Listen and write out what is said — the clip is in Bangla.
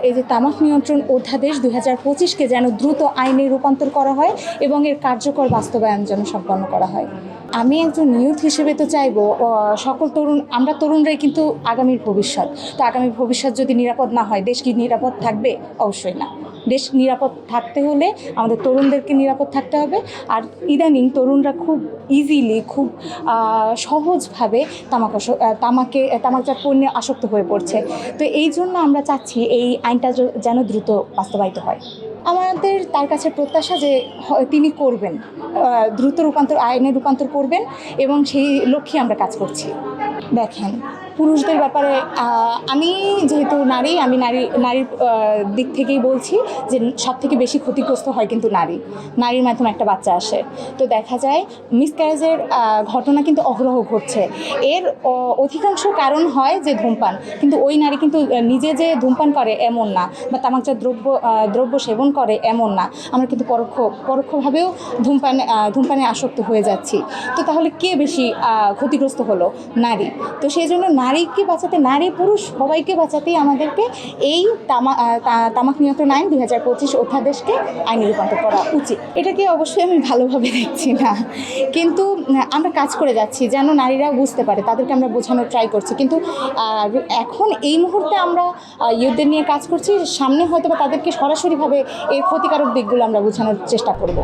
এই যে তামাক নিয়ন্ত্রণ অধ্যাদেশ 2025-কে যেন দ্রুত আইনে রূপান্তর করা হয় এবং এর কার্যকর বাস্তবায়ন যেন সম্পন্ন করা হয়। আমি একজন ইউথ হিসেবে তো চাইবো সকল আমরা তরুণরাই কিন্তু আগামীর ভবিষ্যৎ। তো আগামীর ভবিষ্যৎ যদি নিরাপদ না হয়, দেশ কি নিরাপদ থাকবে? অবশ্যই না। দেশ নিরাপদ থাকতে হলে আমাদের তরুণদেরকে নিরাপদ থাকতে হবে। আর ইদানিং তরুণরা খুব ইজিলি, খুব সহজভাবে তামাকজাত পণ্যে আসক্ত হয়ে পড়ছে। তো এই জন্য আমরা চাচ্ছি এই আইনটা যেন দ্রুত বাস্তবায়িত হয়। আমাদের তার কাছে প্রত্যাশা যে তিনি করবেন, দ্রুত আইনে রূপান্তর করবেন এবং সেই লক্ষ্যে আমরা কাজ করছি। দেখেন, পুরুষদের ব্যাপারে আমি যেহেতু নারী, আমি নারীর দিক থেকেই বলছি যে সবথেকে বেশি ক্ষতিগ্রস্ত হয় কিন্তু নারীর মাধ্যমে একটা বাচ্চা আসে। তো দেখা যায় মিসক্যারেজের ঘটনা কিন্তু অহরহ ঘটছে। এর অধিকাংশ কারণ হয় যে ধূমপান, কিন্তু ওই নারী কিন্তু নিজে যে ধূমপান করে এমন না, বা তামাকজাত দ্রব্য সেবন করে এমন না। আমরা কিন্তু পরোক্ষভাবেও ধূমপানে আসক্ত হয়ে যাচ্ছি। তো তাহলে কে বেশি ক্ষতিগ্রস্ত হলো? নারী। তো সেই জন্য নারীকে বাঁচাতে, নারী পুরুষ সবাইকে বাঁচাতেই আমাদেরকে এই তামাক নিয়ন্ত্রণ আইন 2025 অধ্যাদেশকে আইনে রূপান্তর করা উচিত। এটাকে অবশ্যই আমি ভালোভাবে দেখছি না, কিন্তু আমরা কাজ করে যাচ্ছি যেন নারীরাও বুঝতে পারে, তাদেরকে আমরা বোঝানোর ট্রাই করছি। কিন্তু এখন এই মুহূর্তে আমরা ইউথদের নিয়ে কাজ করছি, সামনে হয়তো বা তাদেরকে সরাসরিভাবে এর ক্ষতিকারক দিকগুলো আমরা বোঝানোর চেষ্টা করব।